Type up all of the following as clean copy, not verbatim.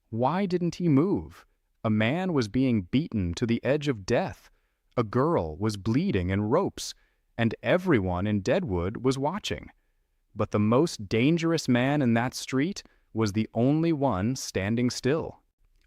Why didn't he move? A man was being beaten to the edge of death. A girl was bleeding in ropes, and everyone in Deadwood was watching. But the most dangerous man in that street was the only one standing still.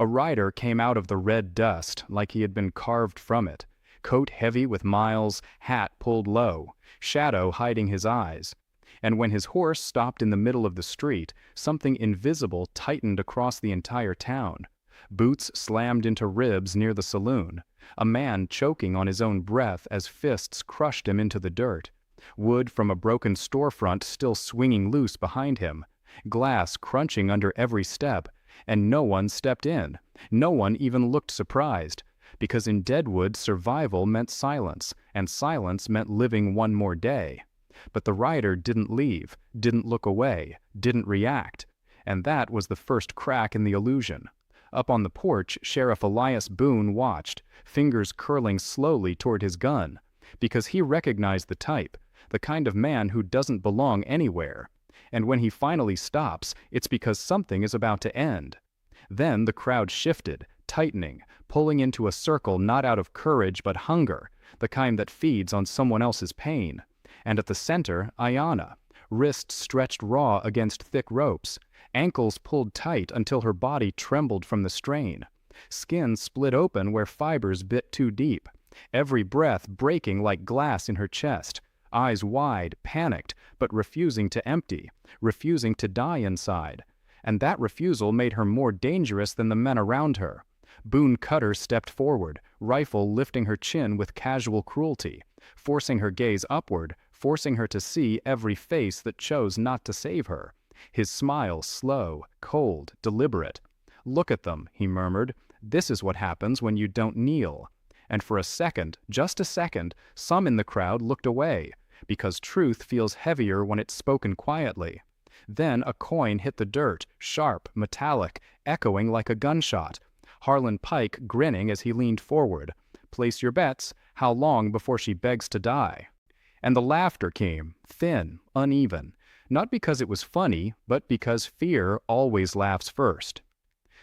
A rider came out of the red dust like he had been carved from it, coat heavy with miles, hat pulled low, shadow hiding his eyes. And when his horse stopped in the middle of the street, something invisible tightened across the entire town. Boots slammed into ribs near the saloon, a man choking on his own breath as fists crushed him into the dirt, wood from a broken storefront still swinging loose behind him, glass crunching under every step, and no one stepped in. No one even looked surprised, because in Deadwood survival meant silence, and silence meant living one more day. But the rider didn't leave, didn't look away, didn't react, and that was the first crack in the illusion. Up on the porch, Sheriff Elias Boone watched, fingers curling slowly toward his gun, because he recognized the type, the kind of man who doesn't belong anywhere. And when he finally stops, it's because something is about to end. Then the crowd shifted, tightening, pulling into a circle not out of courage but hunger, the kind that feeds on someone else's pain. And at the center, Ayanna, wrists stretched raw against thick ropes, ankles pulled tight until her body trembled from the strain, skin split open where fibers bit too deep, every breath breaking like glass in her chest, eyes wide, panicked, but refusing to empty, refusing to die inside. And that refusal made her more dangerous than the men around her. Boone Cutter stepped forward, rifle lifting her chin with casual cruelty, forcing her gaze upward, forcing her to see every face that chose not to save her. His smile slow, cold, deliberate. "Look at them," he murmured. "This is what happens when you don't kneel." And for a second, just a second, some in the crowd looked away, because truth feels heavier when it's spoken quietly. Then a coin hit the dirt, sharp, metallic, echoing like a gunshot. Harlan Pike grinning as he leaned forward. "Place your bets. How long before she begs to die?" And the laughter came, thin, uneven, not because it was funny, but because fear always laughs first.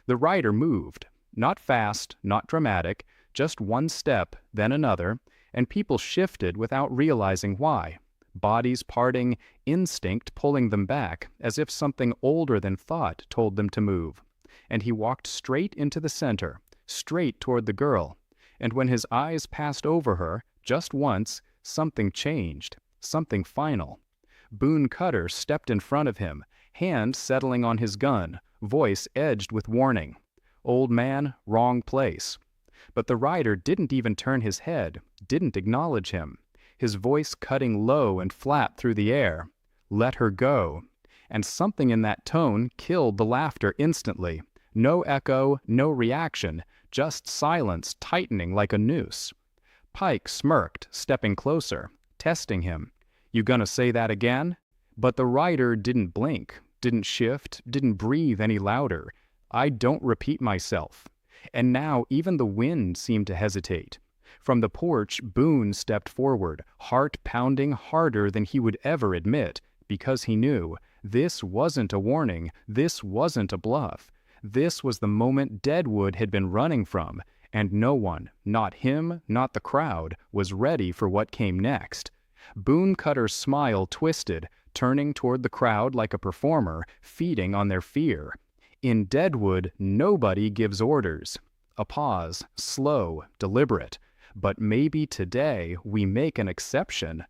The rider moved, not fast, not dramatic, just one step, then another, and people shifted without realizing why. Bodies parting, instinct pulling them back, as if something older than thought told them to move. And he walked straight into the center, straight toward the girl. And when his eyes passed over her, just once, something changed, something final. Boone Cutter stepped in front of him, hand settling on his gun, voice edged with warning. "Old man, wrong place." But the rider didn't even turn his head, didn't acknowledge him. His voice cutting low and flat through the air. "Let her go." And something in that tone killed the laughter instantly. No echo, no reaction, just silence tightening like a noose. Pike smirked, stepping closer, testing him. "You gonna say that again?" But the rider didn't blink, didn't shift, didn't breathe any louder. "I don't repeat myself." And now even the wind seemed to hesitate. From the porch, Boone stepped forward, heart pounding harder than he would ever admit, because he knew this wasn't a warning, this wasn't a bluff. This was the moment Deadwood had been running from, and no one, not him, not the crowd, was ready for what came next. Boone Cutter's smile twisted, turning toward the crowd like a performer, feeding on their fear. In Deadwood, nobody gives orders. A pause, slow, deliberate. But maybe today we make an exception.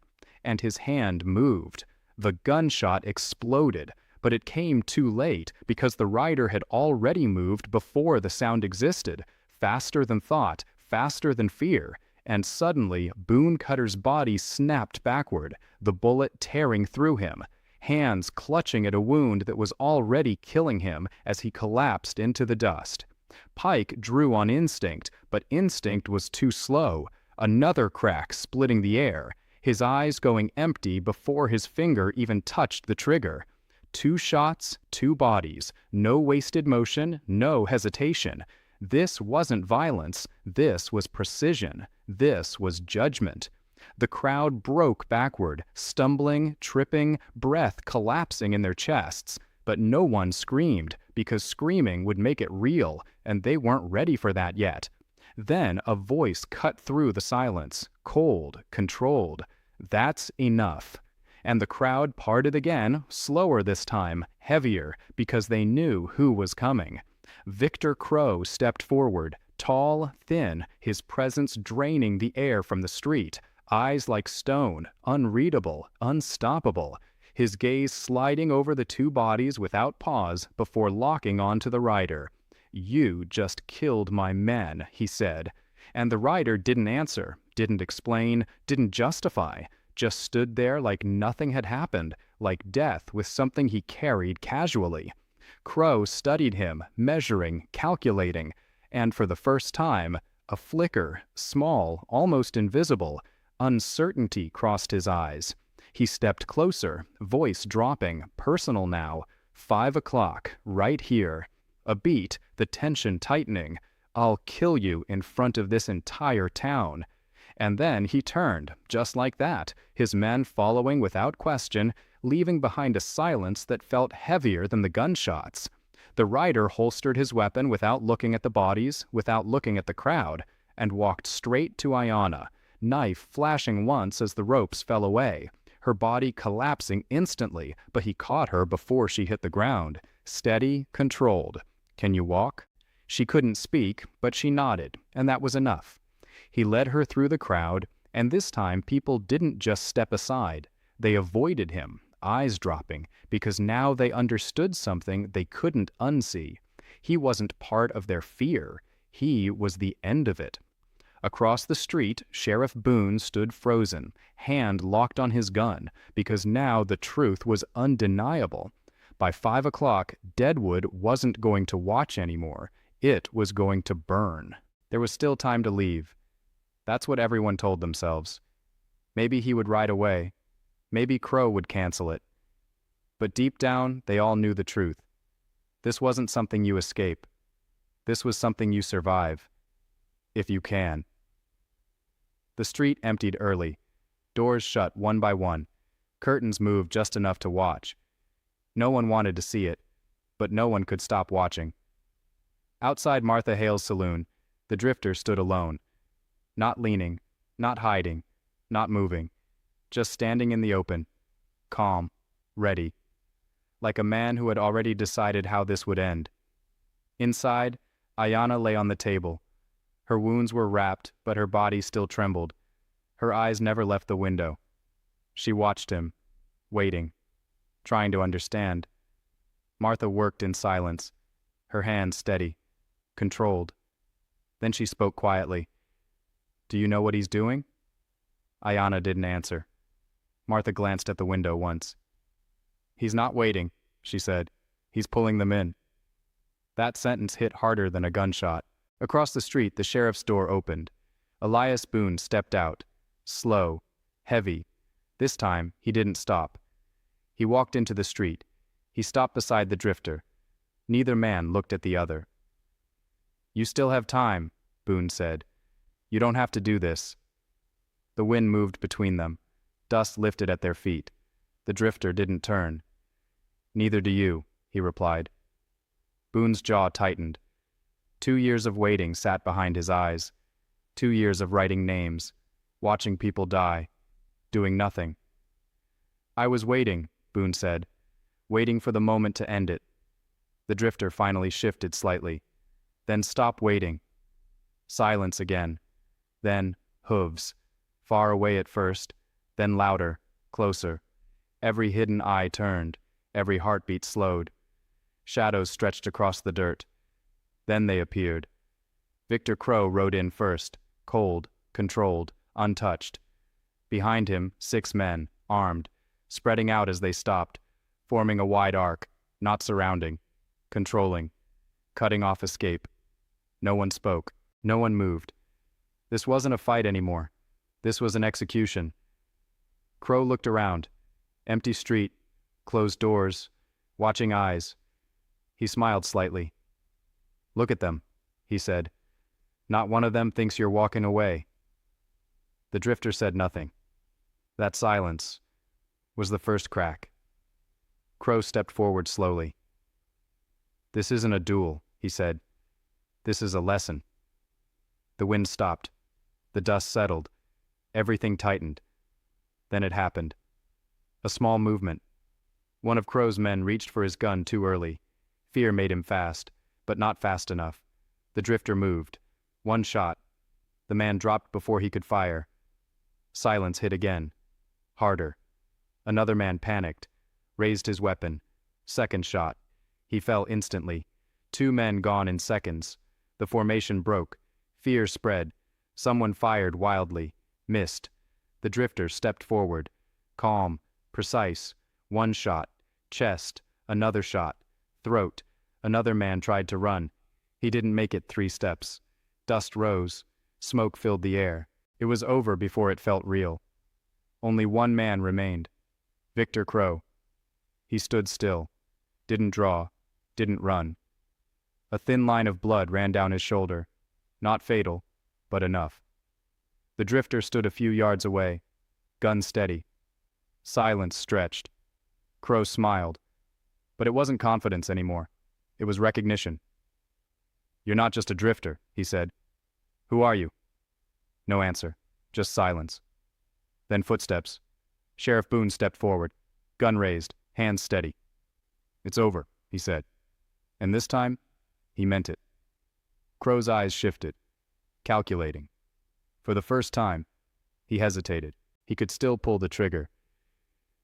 And his hand moved. The gunshot exploded, but it came too late because the rider had already moved before the sound existed, faster than thought, faster than fear. And suddenly, Boone Cutter's body snapped backward, the bullet tearing through him, hands clutching at a wound that was already killing him as he collapsed into the dust. Pike drew on instinct, but instinct was too slow. Another crack splitting the air, his eyes going empty before his finger even touched the trigger. 2 shots, 2 bodies, no wasted motion, no hesitation. This wasn't violence, this was precision, this was judgment. The crowd broke backward, stumbling, tripping, breath collapsing in their chests, but no one screamed because screaming would make it real, and they weren't ready for that yet. Then a voice cut through the silence, cold, controlled. "That's enough." And the crowd parted again, slower this time, heavier, because they knew who was coming. Victor Crow stepped forward, tall, thin, his presence draining the air from the street, eyes like stone, unreadable, unstoppable, his gaze sliding over the two bodies without pause before locking onto the rider. "You just killed my men," he said. And the rider didn't answer, didn't explain, didn't justify, just stood there like nothing had happened, like death with something he carried casually. Crow studied him, measuring, calculating, and for the first time, a flicker, small, almost invisible, uncertainty crossed his eyes. He stepped closer, voice dropping, personal now. 5 o'clock, right here. A beat, the tension tightening. "I'll kill you in front of this entire town." And then he turned, just like that, his men following without question, leaving behind a silence that felt heavier than the gunshots. The rider holstered his weapon without looking at the bodies, without looking at the crowd, and walked straight to Ayanna, knife flashing once as the ropes fell away, her body collapsing instantly, but he caught her before she hit the ground, steady, controlled. "Can you walk?" She couldn't speak, but she nodded, and that was enough. He led her through the crowd, and this time people didn't just step aside. They avoided him, eyes dropping, because now they understood something they couldn't unsee. He wasn't part of their fear. He was the end of it. Across the street, Sheriff Boone stood frozen, hand locked on his gun, because now the truth was undeniable. By 5 o'clock, Deadwood wasn't going to watch anymore. It was going to burn. There was still time to leave. That's what everyone told themselves. Maybe he would ride away. Maybe Crow would cancel it. But deep down, they all knew the truth. This wasn't something you escape. This was something you survive. If you can. The street emptied early. Doors shut one by one. Curtains moved just enough to watch. No one wanted to see it, but no one could stop watching. Outside Martha Hale's saloon, the drifter stood alone. Not leaning, not hiding, not moving, just standing in the open, calm, ready, like a man who had already decided how this would end. Inside, Ayanna lay on the table. Her wounds were wrapped, but her body still trembled. Her eyes never left the window. She watched him, waiting, trying to understand. Martha worked in silence, her hands steady, controlled. Then she spoke quietly. "Do you know what he's doing?" Ayanna didn't answer. Martha glanced at the window once. "He's not waiting," she said. "He's pulling them in." That sentence hit harder than a gunshot. Across the street, the sheriff's door opened. Elias Boone stepped out, slow, heavy. This time, he didn't stop. He walked into the street. He stopped beside the drifter. Neither man looked at the other. "You still have time," Boone said. "You don't have to do this." The wind moved between them. Dust lifted at their feet. The drifter didn't turn. "Neither do you," he replied. Boone's jaw tightened. 2 years of waiting sat behind his eyes. 2 years of writing names, watching people die, doing nothing. "I was waiting," Boone said, "waiting for the moment to end it." The drifter finally shifted slightly. Then stopped waiting. Silence again. Then hooves. Far away at first, then louder, closer. Every hidden eye turned, every heartbeat slowed. Shadows stretched across the dirt. Then they appeared. Victor Crow rode in first, cold, controlled, untouched. Behind him, 6 men, armed, spreading out as they stopped, forming a wide arc, not surrounding, controlling, cutting off escape. No one spoke. No one moved. This wasn't a fight anymore. This was an execution. Crow looked around. Empty street, closed doors, watching eyes. He smiled slightly. "Look at them," he said. "Not one of them thinks you're walking away." The drifter said nothing. That silence was the first crack. Crow stepped forward slowly. "This isn't a duel," he said. "This is a lesson." The wind stopped. The dust settled. Everything tightened. Then it happened. A small movement. One of Crow's men reached for his gun too early. Fear made him fast, but not fast enough. The drifter moved. One shot. The man dropped before he could fire. Silence hit again. Harder. Another man panicked, raised his weapon. Second shot. He fell instantly. Two men gone in seconds. The formation broke. Fear spread. Someone fired wildly. Missed. The drifter stepped forward. Calm. Precise. One shot. Chest. Another shot. Throat. Another man tried to run. He didn't make it 3 steps. Dust rose. Smoke filled the air. It was over before it felt real. Only one man remained. Victor Crow. He stood still. Didn't draw. Didn't run. A thin line of blood ran down his shoulder. Not fatal, but enough. The drifter stood a few yards away. Gun steady. Silence stretched. Crow smiled. But it wasn't confidence anymore. It was recognition. "You're not just a drifter," he said. "Who are you?" No answer. Just silence. Then footsteps. Sheriff Boone stepped forward. Gun raised. Hands steady. "It's over," he said. And this time, he meant it. Crow's eyes shifted. Calculating. For the first time, he hesitated. He could still pull the trigger.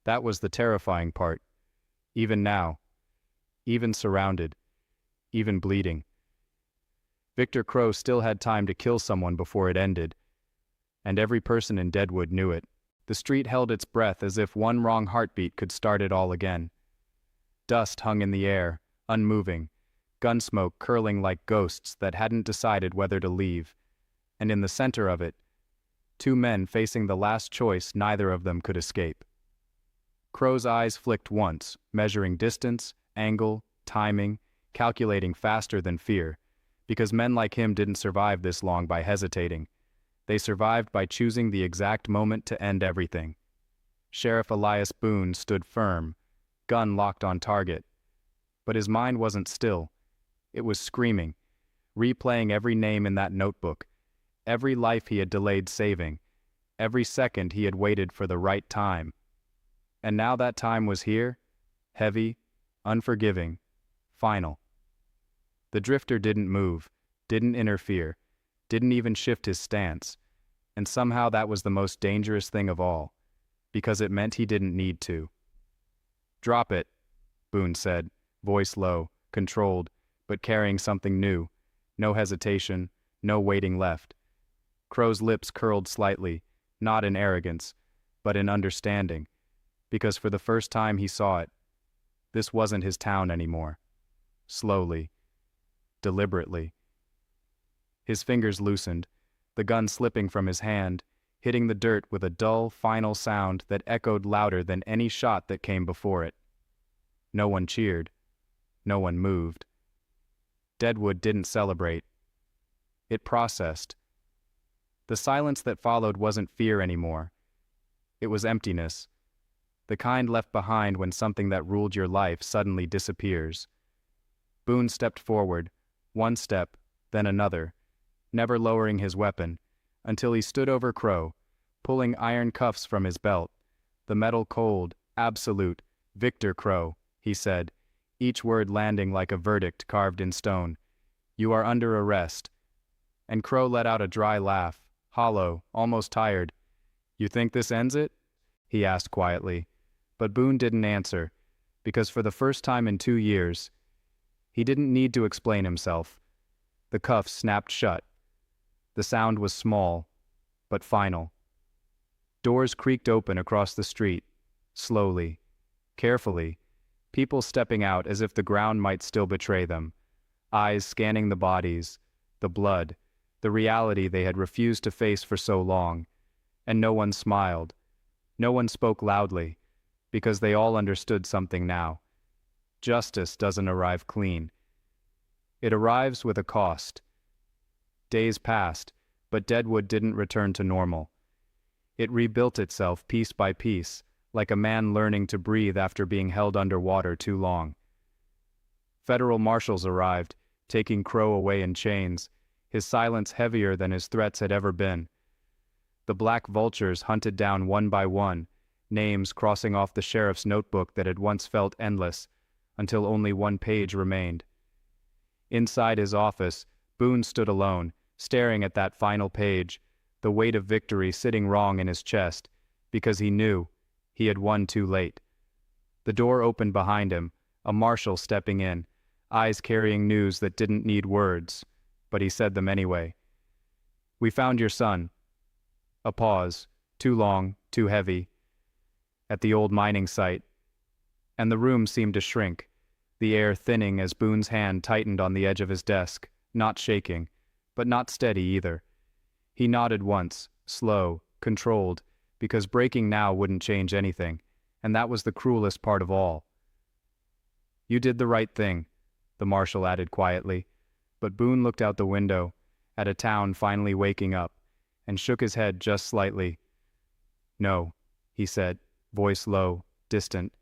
That was the terrifying part. Even now. Even surrounded. Even bleeding. Victor Crow still had time to kill someone before it ended. And every person in Deadwood knew it. The street held its breath as if one wrong heartbeat could start it all again. Dust hung in the air, unmoving, gun smoke curling like ghosts that hadn't decided whether to leave. And in the center of it, 2 men facing the last choice neither of them could escape. Crow's eyes flicked once, measuring distance, angle, timing, calculating faster than fear, because men like him didn't survive this long by hesitating. They survived by choosing the exact moment to end everything. Sheriff Elias Boone stood firm, gun locked on target. But his mind wasn't still. It was screaming, replaying every name in that notebook, every life he had delayed saving, every second he had waited for the right time. And now that time was here, heavy, unforgiving, final. The drifter didn't move, didn't interfere, didn't even shift his stance, and somehow that was the most dangerous thing of all, because it meant he didn't need to. "Drop it," Boone said, voice low, controlled, but carrying something new. No hesitation, no waiting left. Crow's lips curled slightly, not in arrogance, but in understanding, because for the first time he saw it. This wasn't his town anymore. Slowly, deliberately. His fingers loosened, the gun slipping from his hand, hitting the dirt with a dull, final sound that echoed louder than any shot that came before it. No one cheered. No one moved. Deadwood didn't celebrate. It processed. The silence that followed wasn't fear anymore. It was emptiness. The kind left behind when something that ruled your life suddenly disappears. Boone stepped forward, one step, then another, never lowering his weapon, until he stood over Crow, pulling iron cuffs from his belt. The metal cold, absolute, "Victor Crow," he said, each word landing like a verdict carved in stone. "You are under arrest." And Crow let out a dry laugh, hollow, almost tired. "You think this ends it?" he asked quietly. But Boone didn't answer, because for the first time in 2 years, he didn't need to explain himself. The cuffs snapped shut. The sound was small, but final. Doors creaked open across the street, slowly, carefully, people stepping out as if the ground might still betray them, eyes scanning the bodies, the blood, the reality they had refused to face for so long, and no one smiled. No one spoke loudly, because they all understood something now. Justice doesn't arrive clean. It arrives with a cost. Days passed, but Deadwood didn't return to normal. It rebuilt itself piece by piece, like a man learning to breathe after being held underwater too long. Federal marshals arrived, taking Crow away in chains, his silence heavier than his threats had ever been. The black vultures hunted down one by one, names crossing off the sheriff's notebook that had once felt endless, until only one page remained. Inside his office, Boone stood alone, staring at that final page, the weight of victory sitting wrong in his chest, because he knew he had won too late. The door opened behind him, a marshal stepping in, eyes carrying news that didn't need words, but he said them anyway. "We found your son." A pause, too long, too heavy, at the old mining site, and the room seemed to shrink, the air thinning as Boone's hand tightened on the edge of his desk, not shaking, but not steady either. He nodded once, slow, controlled, because breaking now wouldn't change anything, and that was the cruelest part of all. "You did the right thing," the marshal added quietly, but Boone looked out the window, at a town finally waking up, and shook his head just slightly. "No," he said, voice low, distant.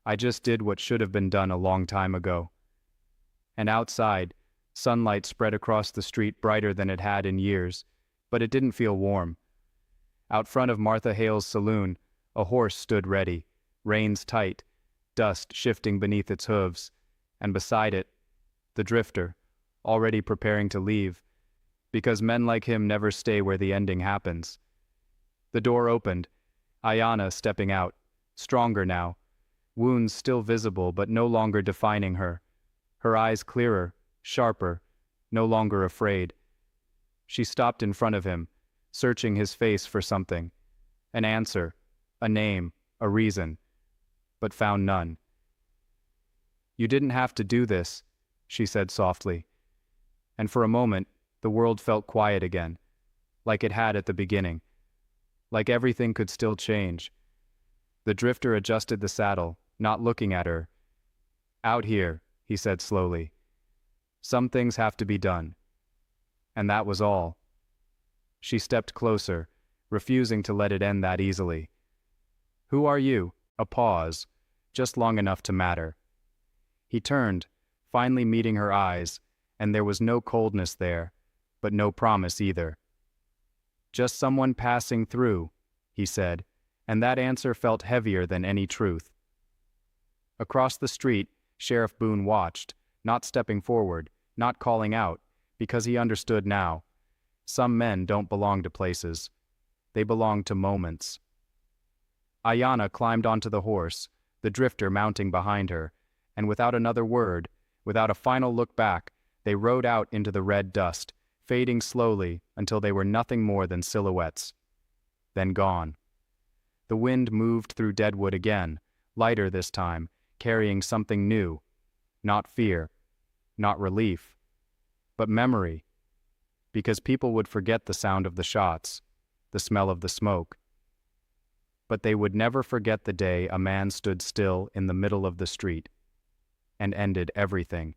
"I just did what should have been done a long time ago." And outside, sunlight spread across the street brighter than it had in years, but it didn't feel warm. Out front of Martha Hale's saloon, a horse stood ready, reins tight, dust shifting beneath its hooves, and beside it, the drifter, already preparing to leave, because men like him never stay where the ending happens. The door opened, Ayanna stepping out, stronger now, wounds still visible but no longer defining her, her eyes clearer, sharper, no longer afraid. She stopped in front of him, searching his face for something, an answer, a name, a reason, but found none. "You didn't have to do this," she said softly, and for a moment the world felt quiet again, like it had at the beginning, like everything could still change. The drifter adjusted the saddle, not looking at her. "Out here," he said slowly. "Some things have to be done." And that was all. She stepped closer, refusing to let it end that easily. "Who are you?" A pause, just long enough to matter. He turned, finally meeting her eyes, and there was no coldness there, but no promise either. "Just someone passing through," he said, and that answer felt heavier than any truth. Across the street, Sheriff Boone watched, not stepping forward, not calling out, because he understood now. Some men don't belong to places. They belong to moments. Ayanna climbed onto the horse, the drifter mounting behind her, and without another word, without a final look back, they rode out into the red dust, fading slowly until they were nothing more than silhouettes. Then gone. The wind moved through Deadwood again, lighter this time, carrying something new. Not fear, not relief, but memory. Because people would forget the sound of the shots, the smell of the smoke. But they would never forget the day a man stood still in the middle of the street and ended everything.